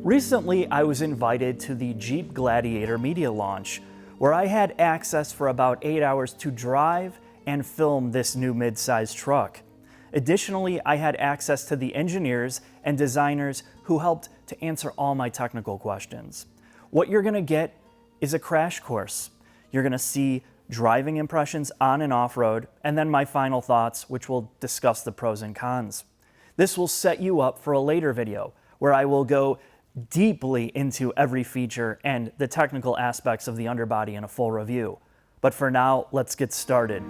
Recently, I was invited to the Jeep Gladiator media launch, where I had access for about 8 hours to drive and film this new midsize truck. Additionally, I had access to the engineers and designers who helped to answer all my technical questions. What you're gonna get is a crash course. You're gonna see driving impressions on and off-road, and then my final thoughts, which will discuss the pros and cons. This will set you up for a later video, where I will go deeply into every feature and the technical aspects of the underbody in a full review. But for now, let's get started.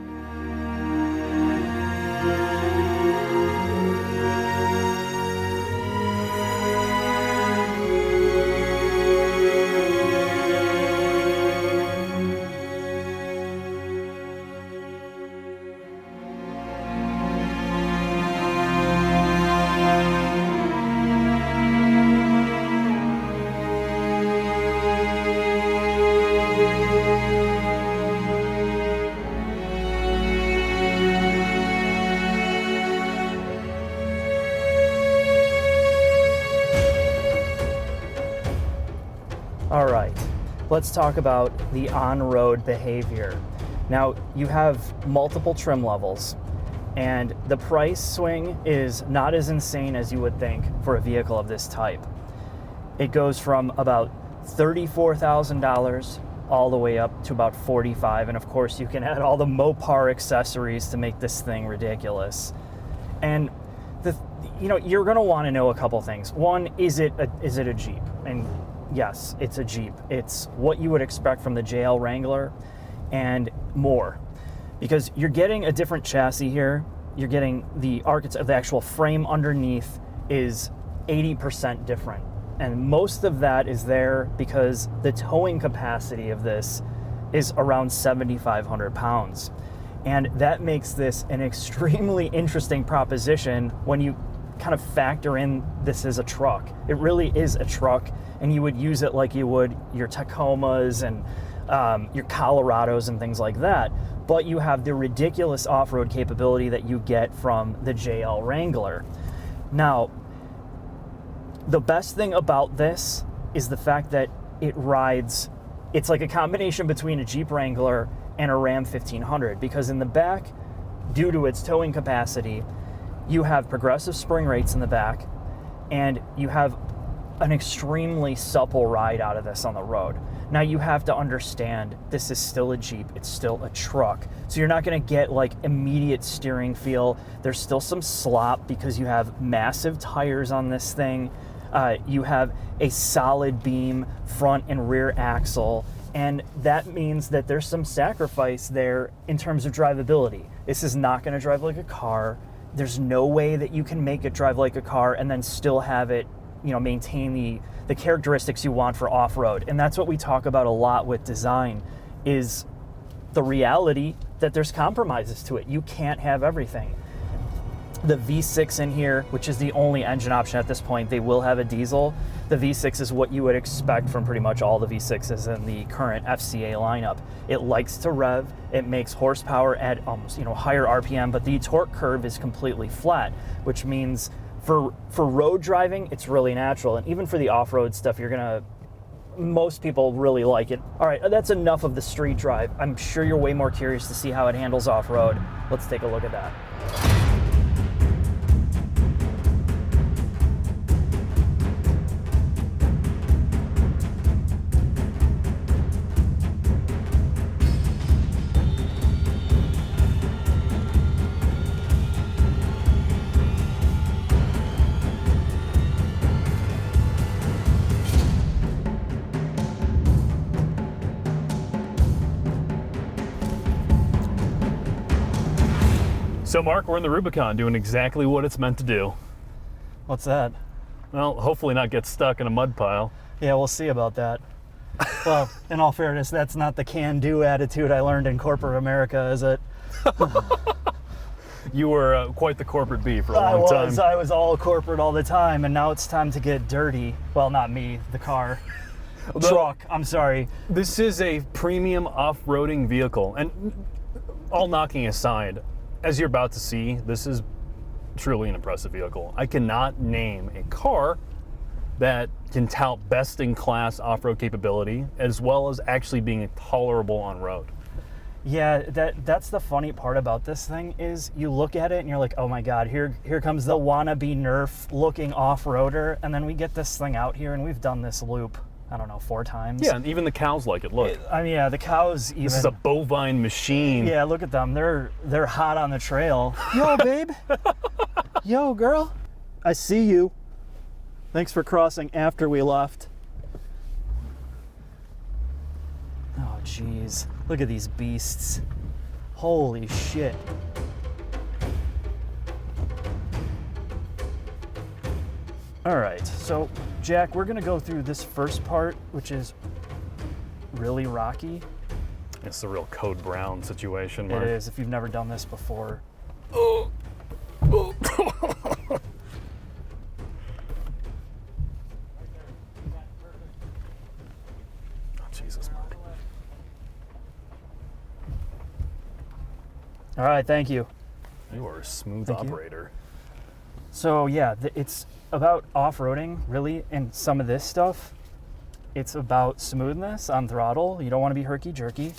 All right, let's talk about the on-road behavior. Now, you have multiple trim levels, and the price swing is not as insane as you would think for a vehicle of this type. It goes from about $34,000 all the way up to about $45,000, and of course you can add all the Mopar accessories to make this thing ridiculous. And you're gonna wanna know a couple things. One, is it a Jeep? And yes, it's a Jeep. It's what you would expect from the JL Wrangler and more, because you're getting a different chassis here. You're getting the actual frame underneath is 80% different. And most of that is there because the towing capacity of this is around 7,500 pounds. And that makes this an extremely interesting proposition when you kind of factor in this is a truck. It really is a truck, and you would use it like you would your Tacomas and your Colorados and things like that. But you have the ridiculous off-road capability that you get from the JL Wrangler. Now, the best thing about this is the fact that it rides, it's like a combination between a Jeep Wrangler and a Ram 1500, because in the back, due to its towing capacity, you have progressive spring rates in the back, and you have an extremely supple ride out of this on the road. Now, you have to understand this is still a Jeep, it's still a truck, so you're not gonna get like immediate steering feel. There's still some slop because you have massive tires on this thing. You have a solid beam front and rear axle, and that means that there's some sacrifice there in terms of drivability. This is not gonna drive like a car. There's no way that you can make it drive like a car and then still have it, maintain the characteristics you want for off-road. And that's what we talk about a lot with design, is the reality that there's compromises to it. You can't have everything. The V6 in here, which is the only engine option at this point, they will have a diesel. The V6 is what you would expect from pretty much all the V6s in the current FCA lineup. It likes to rev, it makes horsepower at almost higher RPM, but the torque curve is completely flat, which means for road driving, it's really natural. And even for the off-road stuff, most people really like it. All right, that's enough of the street drive. I'm sure you're way more curious to see how it handles off-road. Let's take a look at that. So Mark, we're in the Rubicon doing exactly what it's meant to do. What's that? Well, hopefully not get stuck in a mud pile. Yeah, we'll see about that. Well, in all fairness, that's not the can-do attitude I learned in corporate America, is it? You were quite the corporate bee for a long time. I was all corporate all the time, and now it's time to get dirty. Well, not me, the car. Truck, I'm sorry. This is a premium off-roading vehicle, and all knocking aside, as you're about to see, this is truly an impressive vehicle. I cannot name a car that can tout best-in-class off-road capability as well as actually being tolerable on road. Yeah, that's the funny part about this thing is you look at it and you're like, oh my God, here comes the wannabe Nerf looking off-roader, and then we get this thing out here and we've done this loop, I don't know, 4 times. Yeah, and even the cows like it. Look. I mean, yeah, the cows even. This is a bovine machine. Yeah, look at them. They're hot on the trail. Yo, babe. Yo, girl. I see you. Thanks for crossing after we left. Oh, jeez. Look at these beasts. Holy shit. All right, so Jack, we're gonna go through this first part, which is really rocky. It's a real Code Brown situation, It Mark. is, if you've never done this before. Oh, Jesus, Mark. All right, thank you. You are a smooth Thank you. operator. So yeah, it's about off-roading, really, and some of this stuff. It's about smoothness on throttle. You don't want to be herky-jerky,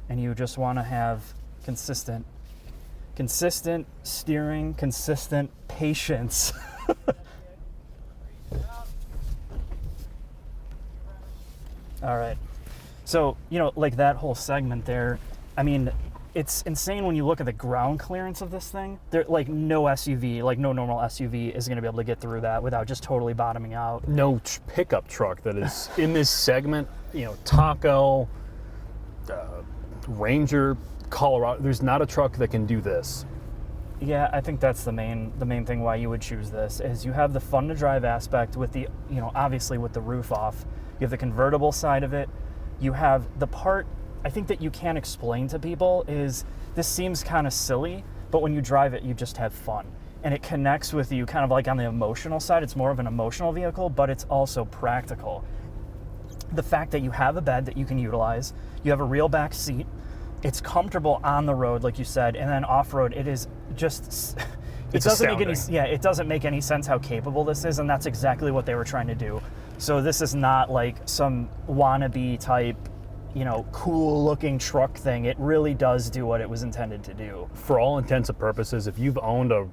and you just want to have consistent steering, consistent patience. All right. So, like that whole segment there, I mean, it's insane when you look at the ground clearance of this thing. There, like no SUV, like no normal SUV is going to be able to get through that without just totally bottoming out. No pickup truck that is in this segment, Taco, Ranger, Colorado, there's not a truck that can do this. Yeah, I think that's the main thing why you would choose this is you have the fun to drive aspect with the, obviously with the roof off. You have the convertible side of it. You have the part I think that you can explain to people is this seems kind of silly, but when you drive it, you just have fun. And it connects with you kind of like on the emotional side. It's more of an emotional vehicle, but it's also practical. The fact that you have a bed that you can utilize, you have a real back seat, it's comfortable on the road, like you said, and then off-road, it is just... It's it doesn't make any sense how capable this is, and that's exactly what they were trying to do. So this is not like some wannabe type, cool looking truck thing. It really does do what it was intended to do. For all intents and purposes, if you've owned a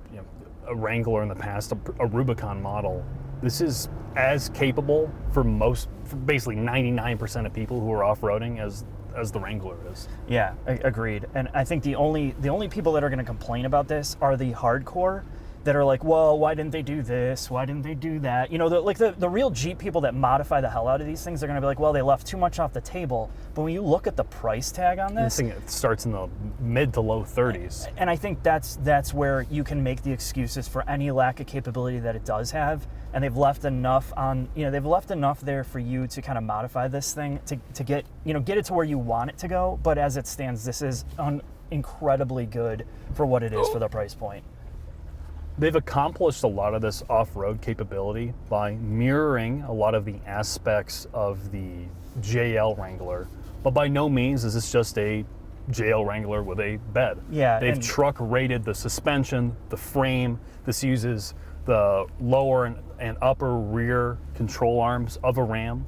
Wrangler in the past, a Rubicon model, this is as capable for basically 99% of people who are off-roading as the Wrangler is. Yeah, agreed. And I think the only people that are going to complain about this are the hardcore that are like, well, why didn't they do this? Why didn't they do that? The real Jeep people that modify the hell out of these things are going to be like, well, they left too much off the table. But when you look at the price tag on this, thing starts in the mid to low 30s. And I think that's where you can make the excuses for any lack of capability that it does have. And they've left enough there for you to kind of modify this thing to get it to where you want it to go. But as it stands, this is incredibly good for what it is for the price point. They've accomplished a lot of this off-road capability by mirroring a lot of the aspects of the JL Wrangler, but by no means is this just a JL Wrangler with a bed. Yeah, they've truck rated the suspension, the frame. This uses the lower and upper rear control arms of a Ram.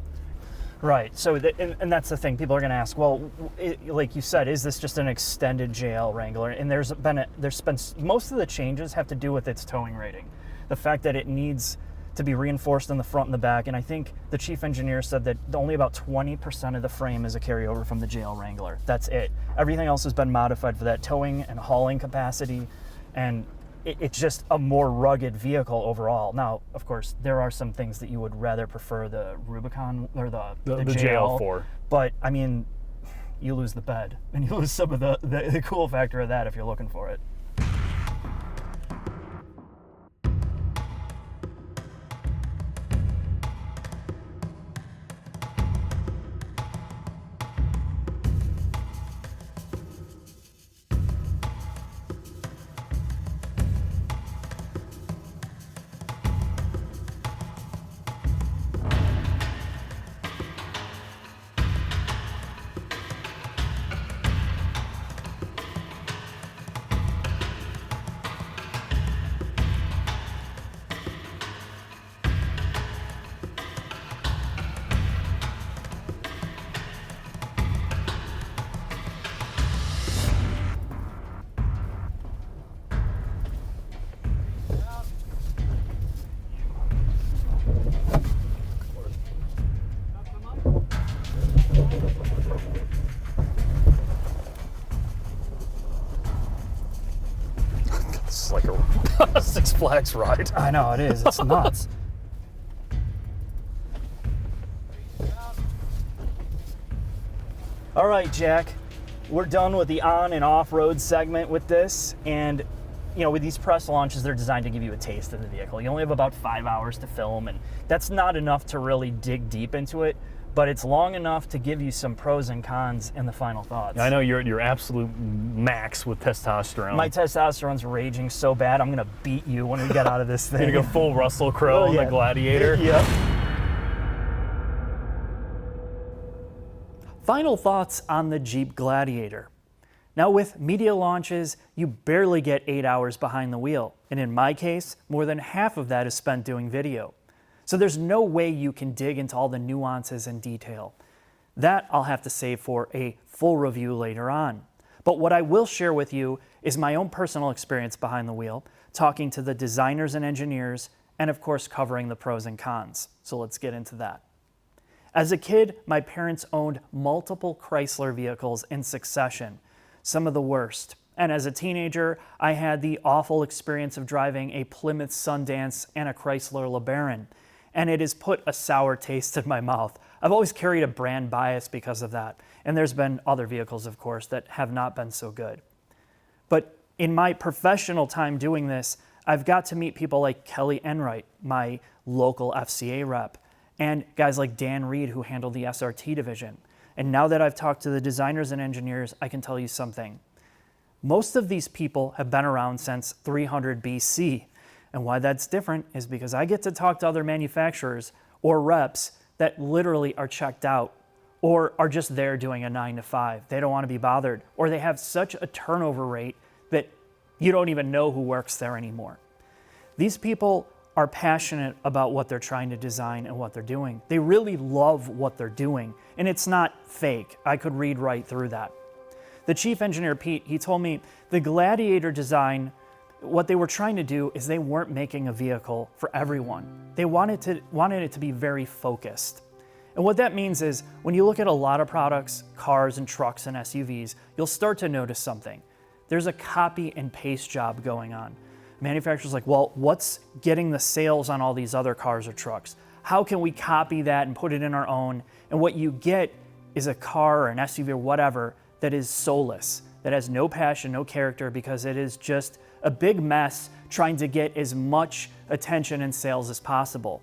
Right. So, and that's the thing. People are going to ask, well, like you said, is this just an extended JL Wrangler? And there's been most of the changes have to do with its towing rating. The fact that it needs to be reinforced in the front and the back. And I think the chief engineer said that only about 20% of the frame is a carryover from the JL Wrangler. That's it. Everything else has been modified for that towing and hauling capacity. And it's just a more rugged vehicle overall. Now, of course, there are some things that you would rather prefer the Rubicon or the JL for. But, I mean, you lose the bed. And you lose some of the cool factor of that if you're looking for it. It's like a Six Flags ride. I know, it is. It's nuts. All right, Jack. We're done with the on and off-road segment with this. And, you know, with these press launches, they're designed to give you a taste of the vehicle. You only have about 5 hours to film, and that's not enough to really dig deep into it. But it's long enough to give you some pros and cons and the final thoughts. I know you're at your absolute max with testosterone. My testosterone's raging so bad, I'm going to beat you when we get out of this thing. You're going to go full Russell Crowe Oh, yeah. the Gladiator. Yep. Final thoughts on the Jeep Gladiator. Now, with media launches, you barely get 8 hours behind the wheel. And in my case, more than half of that is spent doing video. So there's no way you can dig into all the nuances and detail. That I'll have to save for a full review later on. But what I will share with you is my own personal experience behind the wheel, talking to the designers and engineers, and of course covering the pros and cons. So let's get into that. As a kid, my parents owned multiple Chrysler vehicles in succession, some of the worst. And as a teenager, I had the awful experience of driving a Plymouth Sundance and a Chrysler LeBaron. And it has put a sour taste in my mouth. I've always carried a brand bias because of that. And there's been other vehicles, of course, that have not been so good. But in my professional time doing this, I've got to meet people like Kelly Enright, my local FCA rep, and guys like Dan Reed, who handled the SRT division. And now that I've talked to the designers and engineers, I can tell you something. Most of these people have been around since 300 BC. And why that's different is because I get to talk to other manufacturers or reps that literally are checked out or are just there doing a 9 to 5. They don't want to be bothered, or they have such a turnover rate that you don't even know who works there anymore. These people are passionate about what they're trying to design and what they're doing. They really love what they're doing, and it's not fake. I could read right through that. The chief engineer, Pete, he told me the Gladiator design, what they were trying to do is they weren't making a vehicle for everyone. They wanted it to be very focused. And what that means is when you look at a lot of products, cars and trucks and SUVs, you'll start to notice something. There's a copy and paste job going on. Manufacturers like, well, what's getting the sales on all these other cars or trucks? How can we copy that and put it in our own? And what you get is a car or an SUV or whatever that is soulless, that has no passion, no character, because it is just a big mess trying to get as much attention and sales as possible.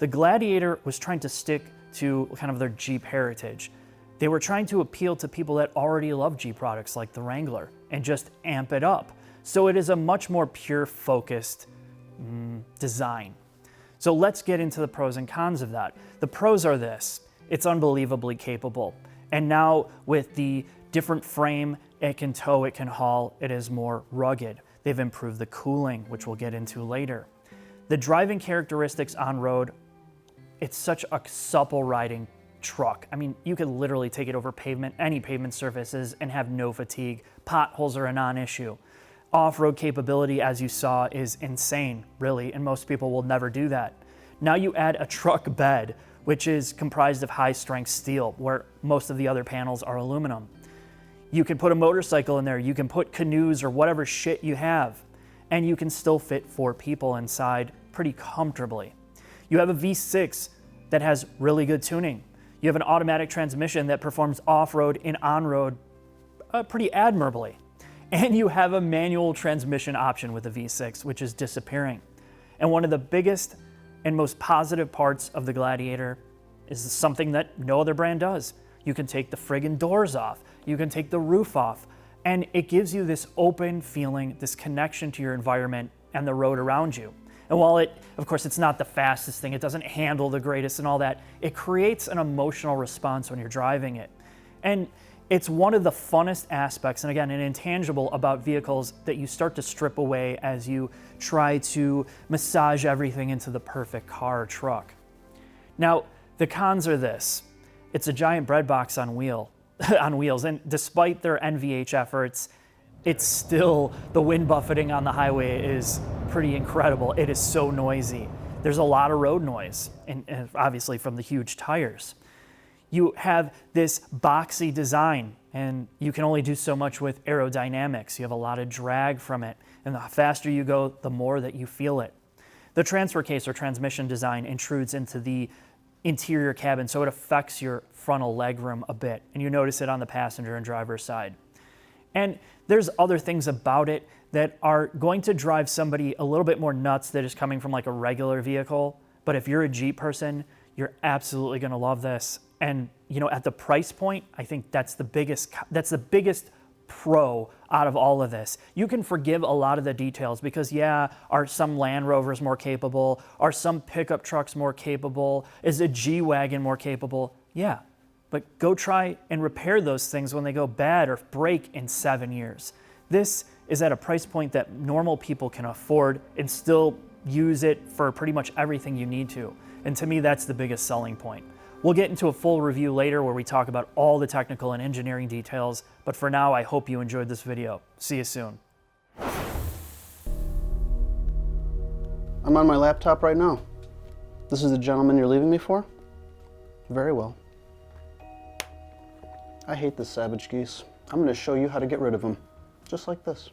The Gladiator was trying to stick to kind of their Jeep heritage. They were trying to appeal to people that already love Jeep products like the Wrangler and just amp it up. So it is a much more pure focused design. So let's get into the pros and cons of that. The pros are this: it's unbelievably capable. And now with the different frame, it can tow, it can haul, it is more rugged. They've improved the cooling, which we'll get into later. The driving characteristics on road, it's such a supple riding truck. I mean, you could literally take it over pavement, any pavement surfaces, and have no fatigue. Potholes are a non-issue. Off-road capability, as you saw, is insane, really, and most people will never do that. Now you add a truck bed, which is comprised of high-strength steel, where most of the other panels are aluminum. You can put a motorcycle in there, you can put canoes or whatever shit you have, and you can still fit 4 people inside pretty comfortably. You have a V6 that has really good tuning. You have an automatic transmission that performs off-road and on-road pretty admirably. And you have a manual transmission option with the V6, which is disappearing. And one of the biggest and most positive parts of the Gladiator is something that no other brand does. You can take the friggin' doors off. You can take the roof off. And it gives you this open feeling, this connection to your environment and the road around you. And while of course, it's not the fastest thing, it doesn't handle the greatest and all that, it creates an emotional response when you're driving it. And it's one of the funnest aspects, and again, an intangible about vehicles that you start to strip away as you try to massage everything into the perfect car or truck. Now, the cons are this: it's a giant bread box on wheels, and despite their NVH efforts, it's still, the wind buffeting on the highway is pretty incredible. It is so noisy. There's a lot of road noise, and obviously from the huge tires. You have this boxy design, and you can only do so much with aerodynamics. You have a lot of drag from it, And the faster you go, the more that you feel it. The transfer case or transmission design intrudes into the interior cabin, so it affects your frontal legroom a bit, and you notice it on the passenger and driver's side. And there's other things about it that are going to drive somebody a little bit more nuts that is coming from like a regular vehicle. But if you're a Jeep person, you're absolutely going to love this. And you know, at the price point, I think that's the biggest pro out of all of this. You can forgive a lot of the details because yeah, are some Land Rovers more capable? Are some pickup trucks more capable? Is a G-Wagon more capable? Yeah, but go try and repair those things when they go bad or break in 7 years. This is at a price point that normal people can afford and still use it for pretty much everything you need to. And to me, that's the biggest selling point. We'll get into a full review later where we talk about all the technical and engineering details, but for now, I hope you enjoyed this video. See you soon. I'm on my laptop right now. This is the gentleman you're leaving me for? Very well. I hate this savage geese. I'm going to show you how to get rid of him, just like this.